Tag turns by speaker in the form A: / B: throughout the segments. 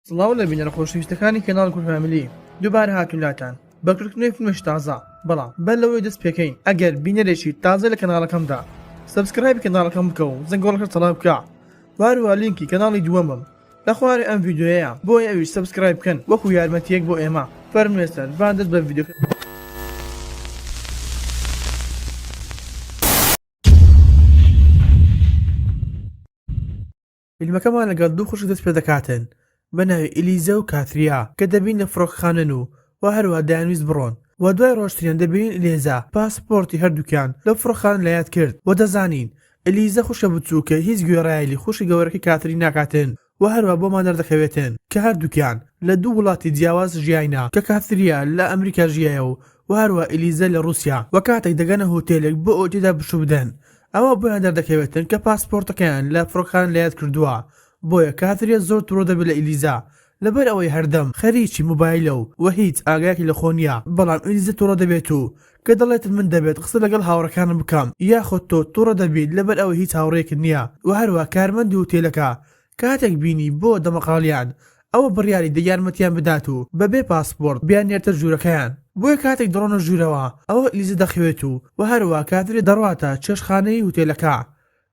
A: سڵاو لە بینەرە خۆشەویستەکانی کەناڵ کورد فامیلی دووبارە هاتوولاتان بەکردنەوەی فیلمێکی تازە بەڵام بەر لەوەی دەست پێکەین ئەگەر بینەرێکی تازە لە کەناڵەکەمدا سبسکرایب کەناڵەکەم بکە و زەنگۆڵەکە تەڵاب بکە واروها لینکی کەناڵی دووەمم لە خوارێ ئەم ڤیدیۆیە بۆیە ئەویش سبسکرایب بکەن وەکو یارمەتیەک بۆ ئێمە فەرمێستەر با دەست بە ڤیدیۆ فیلمەکەمان لەگەڵ دوو خوشک دەست پێ دەکاتن بەناوی ئیلیزە و کاتریا کە دەبین لە فڕۆکەخانەن و هەروە دەیانویست بڕۆن و دوای ڕۆژترین دەبین ئیلیزە پاسپۆرتی هەردووکیان لەو فڕۆکەخانە لەیاد کرد و دەزانین ئیلیزە خوشە بچووکە هیچ گوێڕایەلی خوشی گەورەکەی کاتری ناکاتن و هەروە بۆمان دەردەکەوێتن کە هەردووکیان لە دوو وڵاتی جیاواز ژیاینا کە کاتریا لە ئەمریکا ژیایە و هەروە ئیلیزە لە رووسیا و کاتێک دەگەنە هۆتێلێک بۆ ئەو تێدا بشو بدەن ئەوە بۆیان دەردەکەوێتن کە پاسپۆرتەکەیان لە فڕۆکەخانە لەیاد کردووە بۆیە کاتریا زۆر تووڕە دەبێت لە ئیلیزە لەبەر ئەوەی هەردەم خەریکی موبایلە و هیچ ئاگایەکی لە خۆ نییە بەڵام ئیلیزە تووڕە دەبێت و کە دەڵێت من دەبێت قسە لەگەڵ هاوڕەکانم بکەم یاخۆ تۆ تووڕە دەبیت لەبەر ئەوەی هیچ هاوڕێیەکت نییە و هەروە کارمەندی هۆتێلەکە کاتێک بینی بۆ دەمەقاڵیان ئەوە بڕیاری دەیارمەتیان بدات و بەبێ پاسپۆرت بیان نێرتە ژوورەکەیان بۆیە کاتێک دڕۆنە ژوورەوە ئەوە ئیلیزە دەخوێت و هەروە کاتری دەڕواتە چێشتخانەی هۆتێلەکە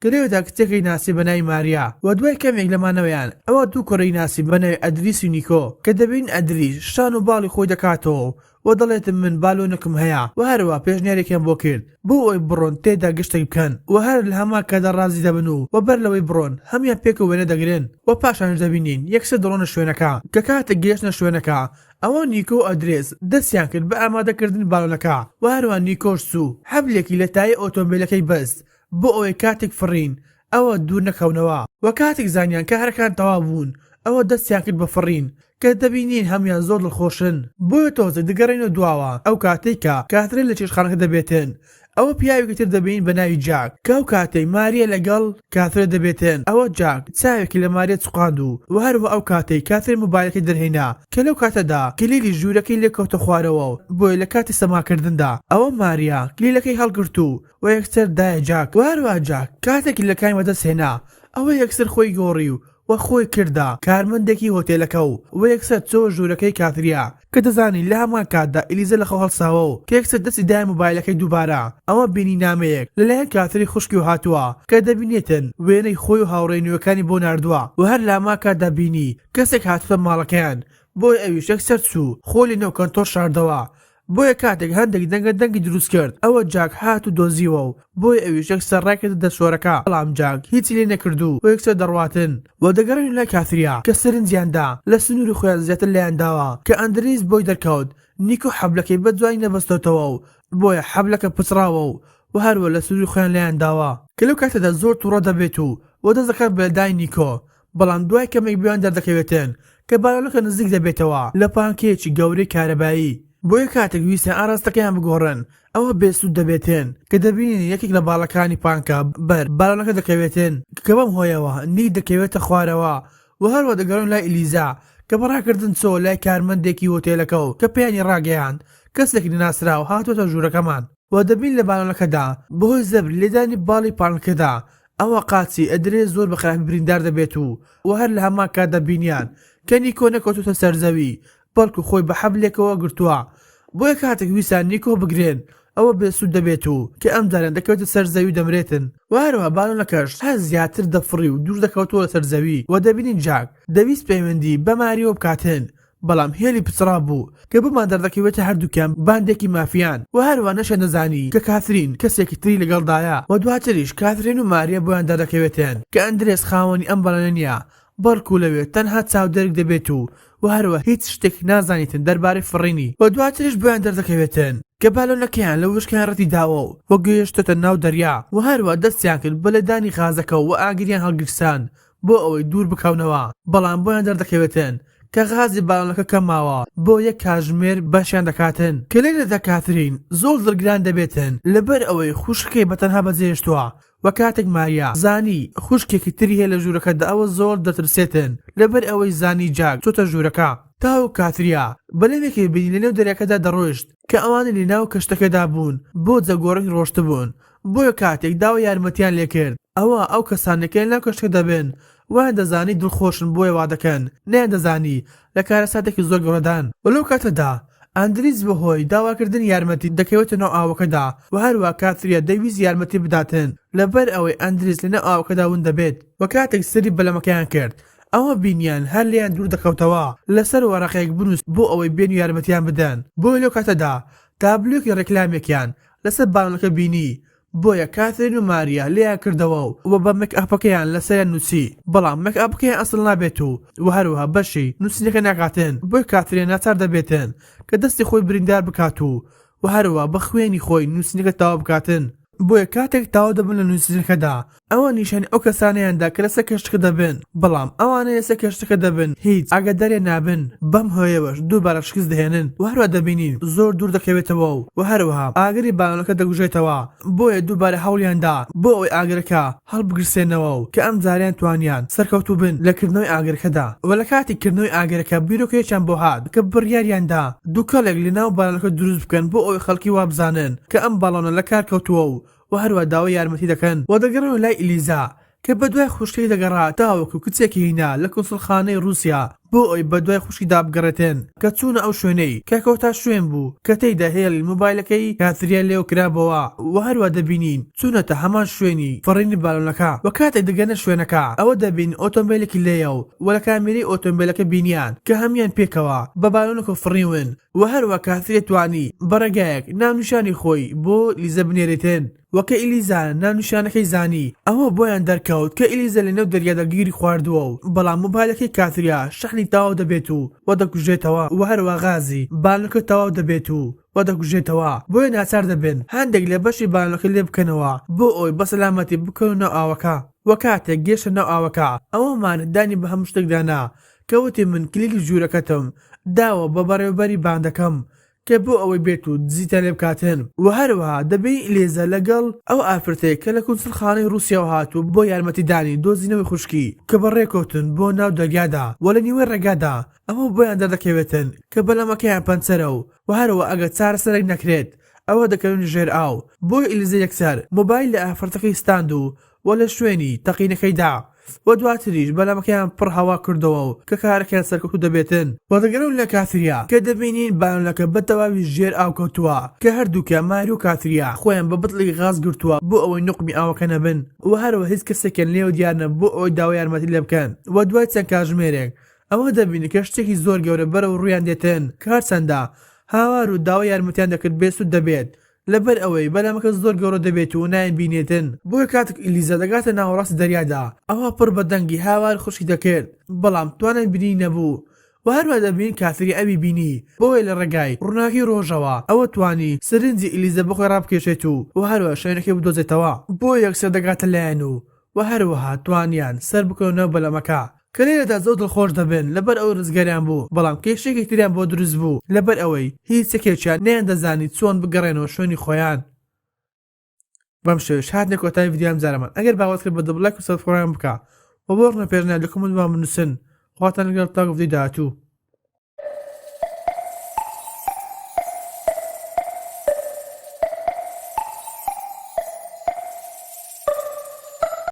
A: گەلێوەدا کچێکی ناسی بەناوی ماریا و دوای کەمێک لەمانەوەیان ئەوە دوو کوڕەی ناسی بەناوی ئەدریس و نیکۆ کە دەبین ئەدریس شان و باڵی خۆی دەکاتەوە و دەڵێتم من بالۆنەکەم هەیە و هەروە پێشنیارێکیان بۆ کرد بۆ ئەوی بڕۆن تێدا گشتێک بکەن و هەر لە هەما کەدا ڕازی دەبن و بەر لەوەی بڕۆن هەمیان پێکە وێنە دەگرن و پاشانش دەبینین یەکسەر دڕۆنە شوێنەکە کە کاتێک گەیشتنە شوێنەکە ئەوە نیکۆ و ئەدرێس دەستیان کرد بە ئامادەکردن باڵۆنەکە و هەروە نیکۆش سوو حەبلێکی لە تایە ئۆتۆمبیلەکەی بەست بۆ ئەوەی کاتێک فڕین ئەوە دوور نەکەونەوە و کاتێک زانیان کە هەرەکان تەواو بوون ئەوە دەستیان کرد بە فڕین کە دەبینین هەمیان زۆر دڵخۆشن بۆیە تۆزێک دەگەڕێنەوە دواوە ئەو کاتێککە کاترێن لە چێشتخانەکە دەبێتن ئەوە پیاوێکی تر دەبین بە ناوی جاک کە ئەو کاتەی ماریە لەگەڵ کاترە دەبێتن ئەوە جاک چاوێکی لە ماریە چوقاند و هەروە ئەو کاتەی کاتر موبایلەکەی دەرهێنا کە لەو کاتەدا کلیلی ژوورەکەی لێکەوتە خوارەوە بۆیە لە کاتی سەماکردندا ئەوە ماریا کلیلەکەی هەڵگرت و یەکسەر دایە جاک و هەروە جاک کاتێکی لە کایمە دەستهێنا ئەوە یەکسەر خۆی گۆڕی و خۆی کردا کارمەندێکی هۆتێلەکە و یەکسەر چۆ ژوورەکەی کاتریا کە دەزانی لە هەمان کاتدا ئیلیزە لە خەو هەڵساوە و کە یەکسەر دەستی دای موبایلەکەی دووبارە ئەوە بینی نامەیەک لەلایەن کاتری خوشکی و هاتووە کە دەبینێتن وێنەی خۆی و هاوڕێی نوێەکانی بۆ ناردووە و هەر لە هەما کاتدا بینی کەسێک هاتووە ماڵەکەیان بۆی ئەویش یەکسەر چوو خۆلی نێو کەنتۆر شاردەوە بۆیە کاتێک هەندێک دەنگی دروست کرد ئەوە جاک هات و دۆزیوە و بۆی ئەویش یەکسەر ڕاکرد دەشۆرەکە بەڵام جاک هیچی لێ نەکردو و یەکسەر دەڕواتن و دەگەڕێن لای کاتریا کە سەرنجیاندا لە سنووری خۆیان زیاتر لایانداوە کە ئەندریس بۆی دەرکەوت نیکۆ حەبلەکەی بە دوای نەبەستۆتەوە و بۆیە حەبلەکە پچراوە و هەروە لە سنووری خۆیان لایانداوە کە لەو کاتەدا زۆر تووڕە دەبێت و دەست دەکات بە لەدای نیکۆ بەڵام دوای کەمێک بیان دەردەکەوێتن کە باڵۆنەکە نزیک دەبێتەوە لە پانکەیەکی گەورەی کارەبایی بۆیە کاتێک ویستیان ئاراستەکەیان بگۆڕن ئەوە بێسوود دەبێتن کە دەبینین یەکێک لە باڵەکانی پانکە بەر باڵۆنەکە دەکەوێتن کە بەم هۆیەوە نیک دەکەوێتە خوارەوە و هەروە دەگەڕن لای ئیلیزا کە بەڕاکردن چۆ لای کارمەندێکی هۆتێلەکە و کە پێیانی ڕاگەیاند کەسێکی ناسرا و هاتوۆتە ژوورەکەمان و دەبین لە باڵۆنەکەدا بەهۆی زەبر لێدانی باڵی پانکەدا ئەوە قاچی ئەدرێ زۆر بە خراپی بریندار دەبێت و هەر لە هەمان کاتدا بینیان کە نیکۆ نەکەوتوتە سەرزەوی بەڵکو خۆی بە حەبلێکەوە گرتووە بۆیە کاتێک ویسان نیکۆ بگرێن ئەوە بێسوود دەبێت و کە ئەم جاران دەکەوێتە سەرزەوی دەمرێتن و هەروە باڵۆنەکەش هەر زیاتر دەفڕی و دوور دەکەوتەوە لە سەرزەوی و دەبینین جاک دەویست پەیوەندی بە ماریەوە بکاتن بەڵام هێلی پچرا بوو کە بمان دەردەکەوێتە هەردووکیان باندێکی مافیان و هەروە نەشە نەزانی کە کاترین کەسێکی تری لەگەڵدایە و دواتریش کاترین و ماریە بۆیان دەردەکەوێتن کە ئەندرێس خاوەنی ئەم بەڵێنە نییە بەڵکو لەوێت تەنها چاودێرگ دەبێت و هەروە هیچ شتێک نازانیتن دەربارەی فڕینی و دواتریش بۆیان دەردەکەوێتن کە باڵۆنەکەیان لە وشکیان ڕەتی داوە و گەیشتۆتە ناو دەریا و هەروە دەستیان کرد بە لەدانی غازەکە و ئاگریان هەڵگرسان بۆ ئەوەی دوور بکەونەوە بەڵام بۆیان دەردەکەوێتن کە غازی باڵۆنەکە کەماوە بۆ یەک کاژمێر بەشیان دەکاتن کە لێرەدا کاترین زۆر دڵگران دەبێتن لەبەر ئەوەی خوشکەی بەتەنها بەجێهێشتووە و کاتێک ماریا زانی خوشکێکی تری هەیە لە ژوورەکەدا ئەوە زۆر دەترسێتن لەبەر ئەوەی زانی جاک چۆتە ژوورەکە تاو کاتریا بەلەمێکی بینی لەنێو دەریاکەدا دەڕۆیشت کە ئەوانە لەناو کەشتەکەدا بوون بۆ جەگۆڕنگ ڕۆشتبوون بۆیە کاتێک داوای یارمەتیان لێ کرد ئەوە ئەو کەسانێکیان لەو کەشتە دەبن وان دەزانی دڵخۆشن بۆیە وا دەکەن نیان دەزانی لە کارەساتێکی زۆر گەورەدان وەلەو کاتەدا ئەندریس بەهۆی داواکردن یارمەتی دەکەوێتە ناو ئاوەکەدا و هەروە کاتریا دەویست یارمەتی بداتن لەبەر ئەوەی ئەندریس لەناو ئاوەکەدا ون دەبێت و کاتێک سەری بەلەمەکەیان کرد ئەوە بینیان هەر لیان دوور دەکەوتەوە لەسەر وەرەقەیەک بنووس بۆ ئەوەی بێن و یارمەتیان بدەن بۆی لەو کاتەدا تابلۆکی ڕێکلامێکیان لەسەر بانەکە بینی بۆیە کاترین و ماریا لێیان کردەوە و بە مێکئاپەکەیان لەسەریان نووسی بەڵام مێکئاپەکەیان ئەسڵ نابێت و هەروەها بەشی نووسینەکە ناکاتن بۆی کاترین ناچار دەبێتن کە دەستی خۆی بریندار بکات و هەروە بە خوێنی خۆی نووسینەکە تاوا بکاتن بۆیە کاتێک تاوا دەبن لە نووسینەکەدا ئەوە نیشانی ئەو کەسانەیاندا کە لەسەر کەشتەکە دەبن بەڵام ئەوانە لەسەر کەشتەکە دەبن هیچ ئاگاداریە نابن بەم هۆیەوەش دووبارە شکست دەهێنن و هەروە دەبینین زۆر دوور دەکەوێتەوە و هەروەها ئاگری بانەکە دەگوژێتەوە بۆیە دووبارە هەوڵیاندا بۆ ئەوەی ئاگرەکە هەڵبگرسێنەوە و کە ئەم جاریان توانیان سەرکەوتوو بن لەکردنەوەی ئاگرەکەدا و لە کاتی کردنەوەی ئاگرەکە بیرۆکەیەکیان بۆ هات کە بڕیاریاندا دوو کەڵێک لەناو بانەکە دروست بکەن بۆ ئەوەی خەڵکی وابزانن کە ئەم باڵۆنە لە کار کەوتووە و هەروە داوای یارمەتی دەکەن و دەگەڕن لای ئیلیزا کە بەدوای خوشکی دەگەڕا تاوەکو کچێکی هینا لە کونسڵخانەی رووسیا بۆ ئەوی بەدوای خوشکیدا بگەڕێتێن کە چوونە ئەو شوێنەی کە کەوتا شوێن بوو کە تێیدا هێڵی موبایلەکەی کاتریا لێو کرابەوە و هەروە دەبینین چوونەتە هەمان شوێنی فڕینی باڵۆنەکە و کاتێک دەگەنە شوێنەکە ئەوە دەبین ئۆتۆمبیلێکی لێیە و لە کامێرەی ئۆتۆمبیلەکە بینیان کە هەمیان پێکەوە بە باڵۆنەکە فڕیون و هەروە کاتریا توانی بەڕێگایەک ناونیشانی خۆی بۆ لیزە بنێرێتێن وەکە ئیلیزا ناونیشانەکەی زانی ئەوە بۆیان دەرکەوت کە ئیلیزا لەنێو دەریادا گیری خواردووە و بەڵام موبایلەکەی کاتریا شەحنی تاواو دەبێت و دەکوژێتەوە و هەروە غازی بانەکە تاواو دەبێت و دەکوژێتەوە بۆیە ناچار دەبن هەندێک لە بەشی بانەکە لێ بکەنەوە بۆ ئەوی بە سەلامەتی بکەون ناو ئاوەکە و کاتێک گەیشتە ناو ئاوەکە ئەوەمان دانی بە هەموو شتێکدانا کەوتی من کلیلی ژوورەکەتم داوە بە بەڕێوەبەری باندەکەم کە بۆ ئەوەی بێت و دزیتە لێ بکاتن و هەروەها دەبێت ئیلیزا لەگەڵ ئەو ئافرەتەیە کە لە کونسڵخانەی رووسیاوە هاتووە بۆ یارمەتیدانی دۆزینەوەی خوشکی کە بەڕێکەوتن بۆ ناو دەریادا و لە نیوەی ڕێگادا ئەمە بۆیان دەردەکەوێتن کە بەلەمەکەیان پەنچەرە و هەروە ئەگەر چارەسەرێک نەکرێت ئەوە دەکەون ژێر ئاو بۆی ئیلیزا یەکسەر موبایل لە ئافرەتەکەی ستاند و لە شوێنی تەقینەکەیدا و دواتریش بەلەمەکەیان پڕ هەوا کردەوە و کە کارەکەیان سەرکەوتو دەبێتن و دەگەڕن لە کاتریا کە دەبینین بانەکە بە تەواوی ژێر ئاو کەوتووە کە هەردووکە ماری و کاتریا خۆیان بە بتڵی غاز گرتووە بۆ ئەوەی نوقمی ئاوەکە نەبن و هەروە هیچ کەسێکیان لێو دیارنە بۆ ئەوەی داوای یارمەتی لێ بکەن و دوای چەند کاتژمێرێک ئەوە دەبینی کە شتێکی زۆر گەورە بەرەو ڕوویان دێتن کار چەندە هاوار و داوای یارمەتیان دەکرد بێسوود دەبێت لەبەر ئەوەی بەلامەکە زۆر گەورە دەبێت و نایان بینێتن بۆیە کاتێک ئیلیزا دەگاتە ناوەڕاستی دەریادا ئەوە پڕ بە دەنگی هاوار خوشکی دەکرد بەڵام توانان بینی نەبوو و هەروە دەبین کاتری ئەوی بینی بۆیە لە ڕێگای ڕووناکی ڕۆژەوە ئەوە توانی سرنجی ئیلیزا بخۆی ڕابکێشێت و هەروە شوێنەکەی بدۆزێتەوە بۆ یەکسەر دەگاتە لایەن و هەروەها توانیان سەر بکەونەوە بەلەمەکە کە لێرەدا زۆر دڵخۆش دەبن لەبەر ئەو ڕزگاریان بوو بەڵام کێشێکی تریان بۆ دروست بوو لەبەر ئەوەی هیچ یەکێکیان نەیان دەزانی چۆن بگەڕێنەوە شوێنی خۆیان بەم شێوەیە هاتنە کۆتایی ڤیدیۆ ئەمجارەمان ئەگەر باوەت کرد بە دڵ لایک و سەبسکرایب بکە و بۆ ڕۆنە پێشنیار لە کۆمنت بنووسن خواتان لەگەڵ تا ڤیدیۆ داهاتوو.